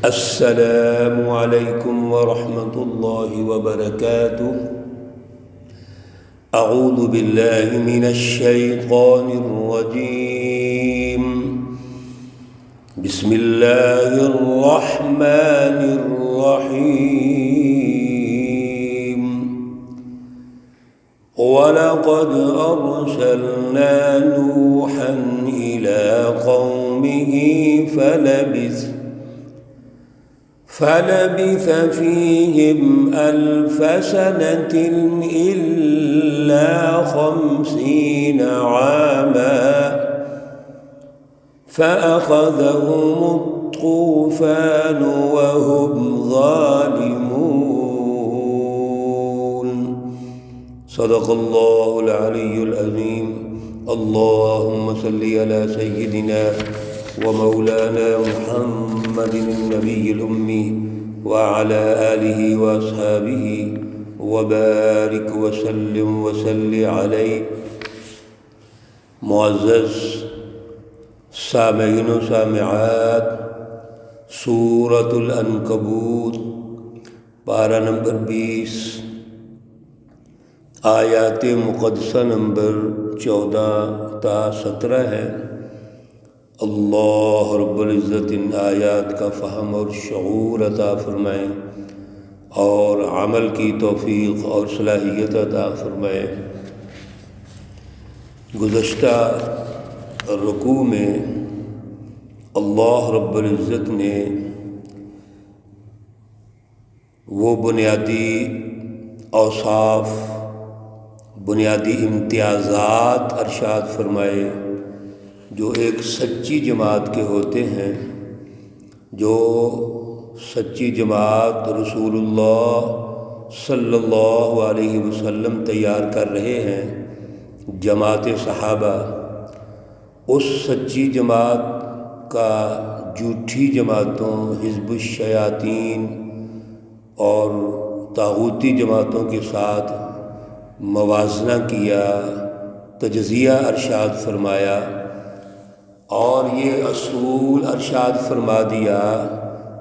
السلام علیکم ورحمۃ اللہ وبرکاتہ۔ اعوذ باللہ من الشیطان الرجیم، بسم اللہ الرحمن الرحیم۔ وَلَقَدْ أَرْسَلْنَا نُوحًا إِلَىٰ قَوْمِهِ فلبث فيهم 1000 سنة إلا 50 عاما فأخذهم الطوفان وهم ظالمون۔ صدق الله العلي العظيم۔ اللهم صل على سيدنا ومولانا محمد النبي الأمي وعلى آله وأصحابه وبارك وسلم عليه۔ معزز سامعین و سامعات، سورۃ العنکبوت پارہ نمبر 20، آیات مقدسہ نمبر 14 تا 17 ہے۔ اللہ رب العزت ان آیات کا فہم اور شعور عطا فرمائے اور عمل کی توفیق اور صلاحیت عطا فرمائے۔ گزشتہ رکوع میں اللہ رب العزت نے وہ بنیادی اوصاف، بنیادی امتیازات ارشاد فرمائے جو ایک سچی جماعت کے ہوتے ہیں، جو سچی جماعت رسول اللہ صلی اللہ علیہ وسلم تیار کر رہے ہیں، جماعت صحابہ۔ اس سچی جماعت کا جھوٹی جماعتوں، حزب الشیاطین اور طاغوتی جماعتوں کے ساتھ موازنہ کیا، تجزیہ ارشاد فرمایا، اور یہ اصول ارشاد فرما دیا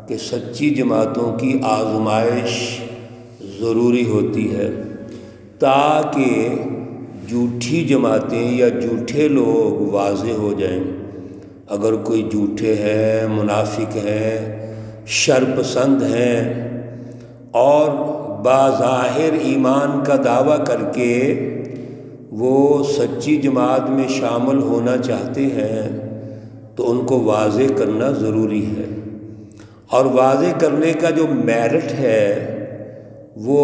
کہ سچی جماعتوں کی آزمائش ضروری ہوتی ہے تاکہ جھوٹی جماعتیں یا جھوٹے لوگ واضح ہو جائیں۔ اگر کوئی جھوٹے ہیں، منافق ہیں، شر پسند ہیں اور بظاہر ایمان کا دعویٰ کر کے وہ سچی جماعت میں شامل ہونا چاہتے ہیں تو ان کو واضح کرنا ضروری ہے، اور واضح کرنے کا جو میرٹ ہے وہ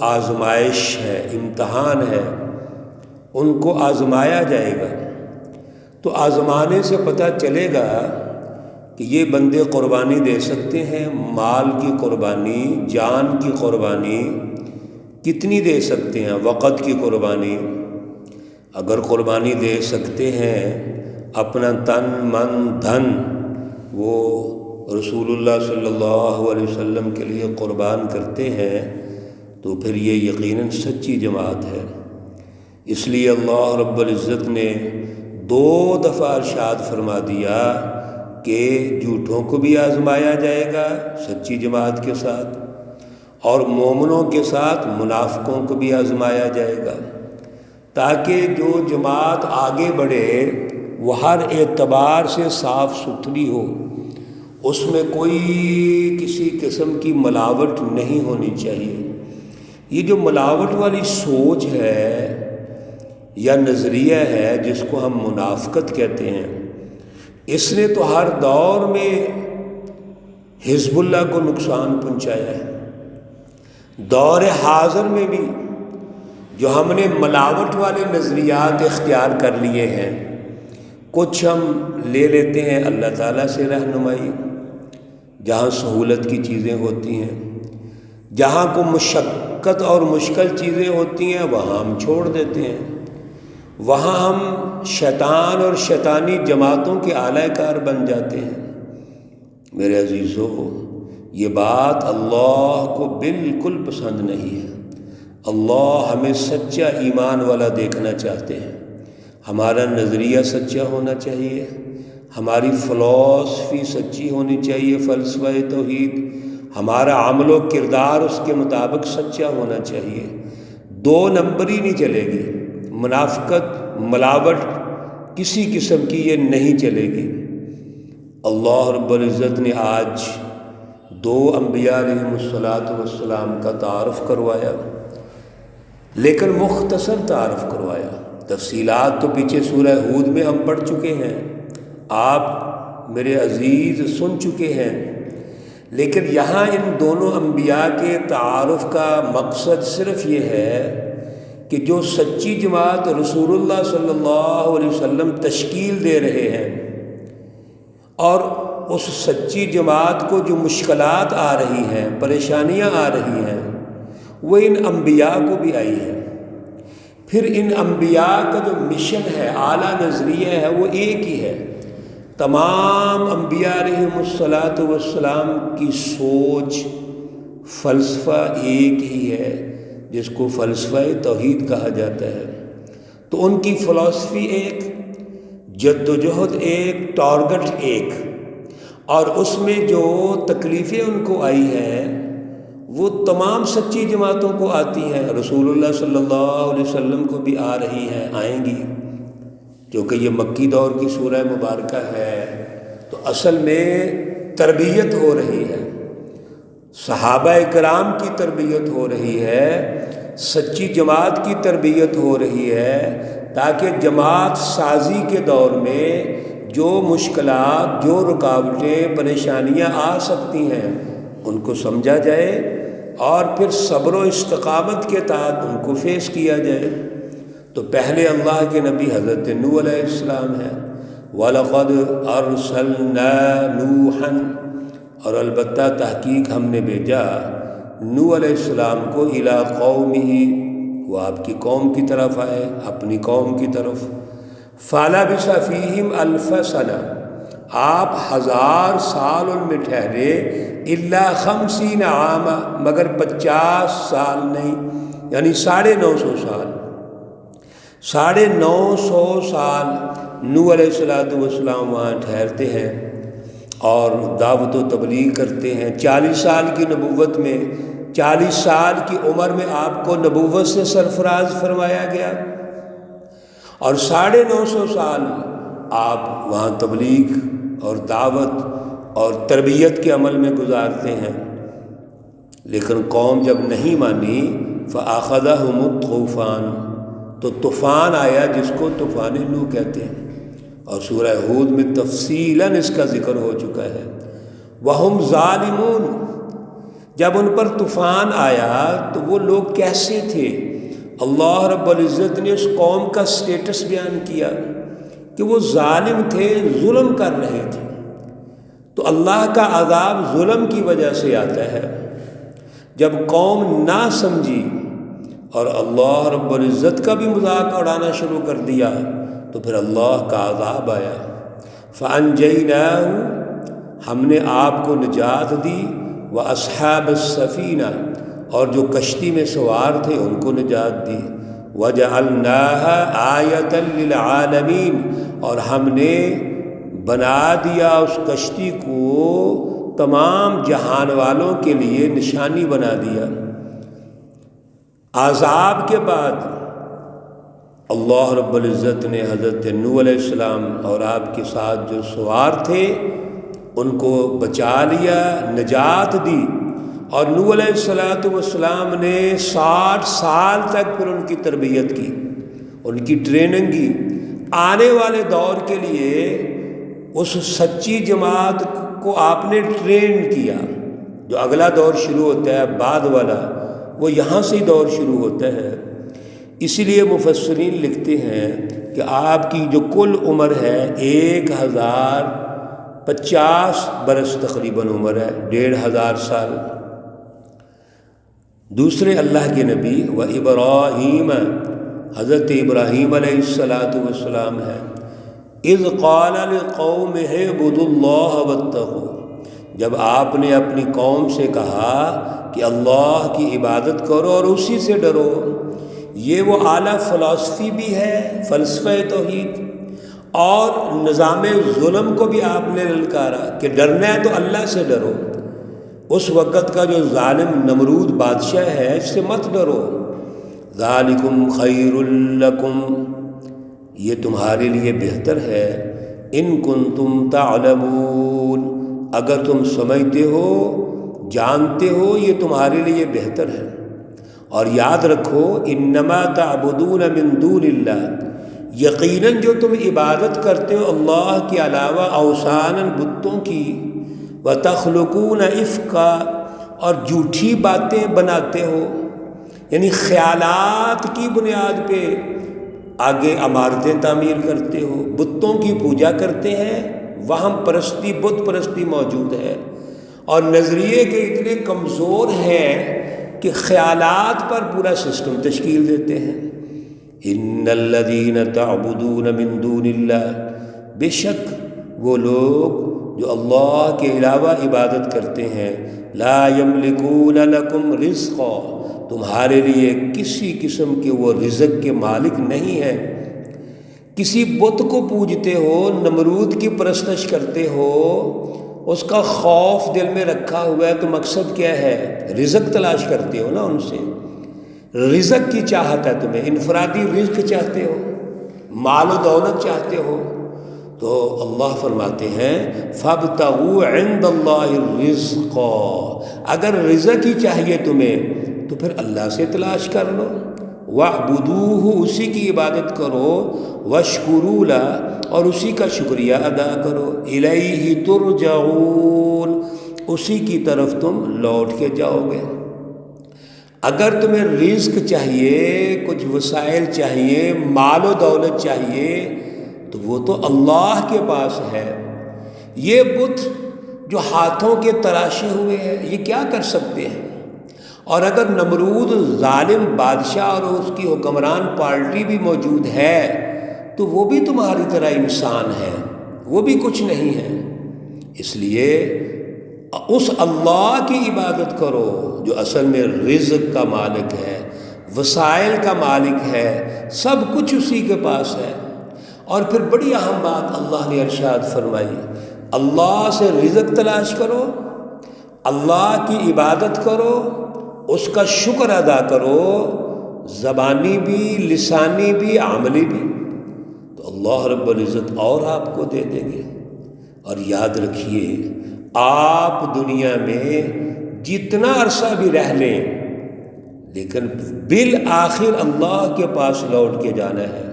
آزمائش ہے، امتحان ہے، ان کو آزمایا جائے گا۔ تو آزمانے سے پتہ چلے گا کہ یہ بندے قربانی دے سکتے ہیں، مال کی قربانی، جان کی قربانی کتنی دے سکتے ہیں، وقت کی قربانی اگر قربانی دے سکتے ہیں، اپنا تن من دھن وہ رسول اللہ صلی اللہ علیہ وسلم کے لیے قربان کرتے ہیں تو پھر یہ یقیناً سچی جماعت ہے۔ اس لیے اللہ رب العزت نے 2 دفعہ ارشاد فرما دیا کہ جھوٹوں کو بھی آزمایا جائے گا سچی جماعت کے ساتھ، اور مومنوں کے ساتھ منافقوں کو بھی آزمایا جائے گا، تاکہ جو جماعت آگے بڑھے وہ ہر اعتبار سے صاف ستھری ہو، اس میں کوئی کسی قسم کی ملاوٹ نہیں ہونی چاہیے۔ یہ جو ملاوٹ والی سوچ ہے یا نظریہ ہے جس کو ہم منافقت کہتے ہیں، اس نے تو ہر دور میں حزب اللہ کو نقصان پہنچایا ہے۔ دور حاضر میں بھی جو ہم نے ملاوٹ والے نظریات اختیار کر لیے ہیں، کچھ ہم لے لیتے ہیں اللہ تعالیٰ سے رہنمائی، جہاں سہولت کی چیزیں ہوتی ہیں، جہاں کو مشقت اور مشکل چیزیں ہوتی ہیں وہاں ہم چھوڑ دیتے ہیں، وہاں ہم شیطان اور شیطانی جماعتوں کے اعلی کار بن جاتے ہیں۔ میرے عزیزو، یہ بات اللہ کو بالکل پسند نہیں ہے۔ اللہ ہمیں سچا ایمان والا دیکھنا چاہتے ہیں، ہمارا نظریہ سچا ہونا چاہیے، ہماری فلسفی سچی ہونی چاہیے، فلسفہ توحید، ہمارا عمل و کردار اس کے مطابق سچا ہونا چاہیے، دو نمبری نہیں چلے گی، منافقت ملاوٹ کسی قسم کی یہ نہیں چلے گی۔ اللہ رب العزت نے آج دو انبیاء علیہ السلام کا تعارف کروایا، لیکن مختصر تعارف کروایا، تفصیلات تو پیچھے سورہ ہود میں ہم پڑھ چکے ہیں، آپ میرے عزیز سن چکے ہیں، لیکن یہاں ان دونوں انبیاء کے تعارف کا مقصد صرف یہ ہے کہ جو سچی جماعت رسول اللہ صلی اللہ علیہ وسلم تشکیل دے رہے ہیں، اور اس سچی جماعت کو جو مشکلات آ رہی ہیں، پریشانیاں آ رہی ہیں، وہ ان انبیاء کو بھی آئی ہے۔ پھر ان انبیاء کا جو مشن ہے، اعلیٰ نظریہ ہے، وہ ایک ہی ہے۔ تمام انبیاء علیہ السلام کی سوچ، فلسفہ ایک ہی ہے، جس کو فلسفہ توحید کہا جاتا ہے۔ تو ان کی فلسفی ایک، جد و جہد ایک، ٹارگٹ ایک، اور اس میں جو تکلیفیں ان کو آئی ہیں وہ تمام سچی جماعتوں کو آتی ہیں، رسول اللہ صلی اللہ علیہ وسلم کو بھی آ رہی ہیں، آئیں گی، کیونکہ یہ مکی دور کی سورہ مبارکہ ہے۔ تو اصل میں تربیت ہو رہی ہے، صحابہ کرام کی تربیت ہو رہی ہے، سچی جماعت کی تربیت ہو رہی ہے، تاکہ جماعت سازی کے دور میں جو مشکلات، جو رکاوٹیں، پریشانیاں آ سکتی ہیں، ان کو سمجھا جائے اور پھر صبر و استقامت کے تحت ان کو فیس کیا جائے۔ تو پہلے اللہ کے نبی حضرت نوح علیہ السلام ہیں، وَلَقَدْ أَرْسَلْنَا نُوحًا، اور البتہ تحقیق ہم نے بھیجا نوح علیہ السلام کو إِلَىٰ قَوْمِهِ، وہ آپ کی قوم کی طرف آئے، اپنی قوم کی طرف، فَلَبِثَ فِيهِمْ أَلْفَ سَنَةٍ، آپ 1000 سال ان میں ٹھہرے، إِلَّا 50 عَامًا، مگر 50 سال نہیں، یعنی 950 سال، 950 سال نوح علیہ السلام وہاں ٹھہرتے ہیں اور دعوت و تبلیغ کرتے ہیں۔ 40 سال کی نبوت میں، 40 سال کی عمر میں آپ کو نبوت سے سرفراز فرمایا گیا، اور 950 سال آپ وہاں تبلیغ اور دعوت اور تربیت کے عمل میں گزارتے ہیں۔ لیکن قوم جب نہیں مانی، فَأَخَذَهُمُ الطُّوفَانُ، تو طوفان آیا، جس کو طوفان نوح کہتے ہیں، اور سورہ ہود میں تفصیلاً اس کا ذکر ہو چکا ہے۔ وَهُمْ ظَالِمُونَ، جب ان پر طوفان آیا تو وہ لوگ کیسے تھے؟ اللہ رب العزت نے اس قوم کا سٹیٹس بیان کیا کہ وہ ظالم تھے، ظلم کر رہے تھے۔ تو اللہ کا عذاب ظلم کی وجہ سے آتا ہے۔ جب قوم نہ سمجھی اور اللہ رب العزت کا بھی مذاق اڑانا شروع کر دیا، تو پھر اللہ کا عذاب آیا۔ فَأَنْجَيْنَاهُ، ہم نے آپ کو نجات دی، وَأَصْحَابَ السَّفِينَةِ، اور جو کشتی میں سوار تھے ان کو نجات دی، وَجَعَلْنَاهَا آیَةً لِلْعَالَمِينَ، اور ہم نے بنا دیا اس کشتی کو تمام جہان والوں کے لیے نشانی بنا دیا۔ عذاب کے بعد اللہ رب العزت نے حضرت نوح علیہ السلام اور آپ کے ساتھ جو سوار تھے ان کو بچا لیا، نجات دی، اور نوح علیہ السلام نے 60 سال تک پھر ان کی تربیت کی، ان کی ٹریننگ کی، آنے والے دور کے لیے اس سچی جماعت کو آپ نے ٹرین کیا۔ جو اگلا دور شروع ہوتا ہے بعد والا، وہ یہاں سے دور شروع ہوتا ہے۔ اسی لیے مفسرین لکھتے ہیں کہ آپ کی جو کل عمر ہے 1050 برس تقریباً عمر ہے، 1500 سال۔ دوسرے اللہ کے نبی و ابراہیم، حضرت ابراہیم علیہ السلام ہے، اذ قال لقومہ اعبدوا اللہ واتقوا، جب آپ نے اپنی قوم سے کہا کہ اللہ کی عبادت کرو اور اسی سے ڈرو۔ یہ وہ اعلیٰ فلسفی بھی ہے، فلسفہ توحید، اور نظام ظلم کو بھی آپ نے للکارا کہ ڈرنا ہے تو اللہ سے ڈرو، اس وقت کا جو ظالم نمرود بادشاہ ہے اس سے مت ڈرو۔ ذالکم خیر لکم، یہ تمہارے لیے بہتر ہے، ان کنتم تعلمون، اگر تم سمجھتے ہو جانتے ہو یہ تمہارے لیے بہتر ہے۔ اور یاد رکھو انما تعبدون من دون اللہ، یقیناً جو تم عبادت کرتے ہو اللہ کے علاوہ اوثاناً بتوں کی، وتخلقون افکا، اور جھوٹی باتیں بناتے ہو، یعنی خیالات کی بنیاد پہ آگے عمارتیں تعمیر کرتے ہو، بتوں کی پوجا کرتے ہیں، وہم پرستی بت پرستی موجود ہے، اور نظریے کے اتنے کمزور ہیں کہ خیالات پر پورا سسٹم تشکیل دیتے ہیں۔ ان الذین تعبدون من دون اللہ، بے شک وہ لوگ جو اللہ کے علاوہ عبادت کرتے ہیں، لا یملکون لکم رزقا، تمہارے لیے کسی قسم کے وہ رزق کے مالک نہیں ہیں۔ کسی بت کو پوجتے ہو، نمرود کی پرستش کرتے ہو، اس کا خوف دل میں رکھا ہوا ہے، تو مقصد کیا ہے؟ رزق تلاش کرتے ہو نا ان سے، رزق کی چاہت ہے تمہیں، انفرادی رزق چاہتے ہو، مال و دولت چاہتے ہو، تو اللہ فرماتے ہیں فَابْتَغُوا عِنْدَ اللَّهِ الرِّزْقَ، اگر رزق ہی چاہیے تمہیں تو پھر اللہ سے تلاش کر لو، وَاعْبُدُوهُ، اسی کی عبادت کرو، وَاشْكُرُوا لَهُ، اور اسی کا شکریہ ادا کرو، إِلَيْهِ تُرْجَعُونَ، اسی کی طرف تم لوٹ کے جاؤ گے۔ اگر تمہیں رزق چاہیے، کچھ وسائل چاہیے، مال و دولت چاہیے، تو وہ تو اللہ کے پاس ہے۔ یہ بت جو ہاتھوں کے تراشے ہوئے ہیں یہ کیا کر سکتے ہیں؟ اور اگر نمرود ظالم بادشاہ اور اس کی حکمران پارٹی بھی موجود ہے تو وہ بھی تمہاری طرح انسان ہے، وہ بھی کچھ نہیں ہے۔ اس لیے اس اللہ کی عبادت کرو جو اصل میں رزق کا مالک ہے، وسائل کا مالک ہے، سب کچھ اسی کے پاس ہے۔ اور پھر بڑی اہم بات اللہ نے ارشاد فرمائی، اللہ سے رزق تلاش کرو، اللہ کی عبادت کرو، اس کا شکر ادا کرو، زبانی بھی، لسانی بھی، عملی بھی، تو اللہ رب العزت اور آپ کو دے دیں گے۔ اور یاد رکھیے آپ دنیا میں جتنا عرصہ بھی رہ لیں لیکن بالآخر اللہ کے پاس لوٹ کے جانا ہے،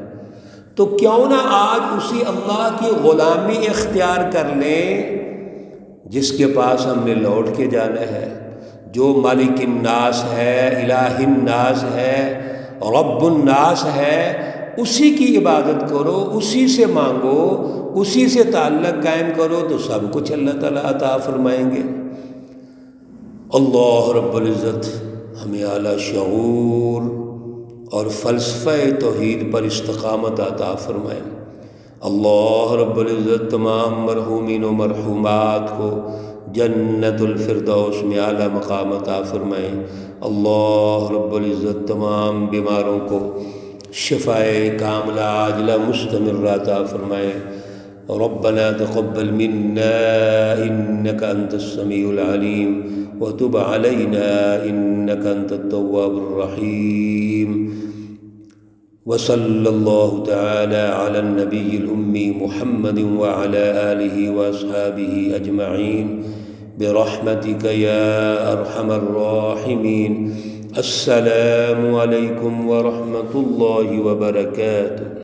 تو کیوں نہ آج اسی اللہ کی غلامی اختیار کر لیں جس کے پاس ہم نے لوٹ کے جانا ہے، جو مالک الناس ہے، الہ الناس ہے، رب الناس ہے، اسی کی عبادت کرو، اسی سے مانگو، اسی سے تعلق قائم کرو، تو سب کچھ اللہ تعالیٰ عطا فرمائیں گے۔ اللہ رب العزت ہمیں اعلیٰ شعور اور فلسفہ توحید پر استقامت عطا فرمائے۔ اللہ رب العزت تمام مرحومین و مرحومات کو جنت الفردوس میں اعلیٰ مقام عطا فرمائے۔ اللہ رب العزت تمام بیماروں کو شفائے کاملہ عاجلہ مستمرہ عطا فرمائے۔ ربنا تقبل منا انك انت السميع العليم وتب علينا انك انت التواب الرحيم، وصلى الله تعالى على النبي الأمي محمد وعلى آله وأصحابه أجمعين برحمتك يا أرحم الراحمين۔ السلام عليكم ورحمة الله وبركاته۔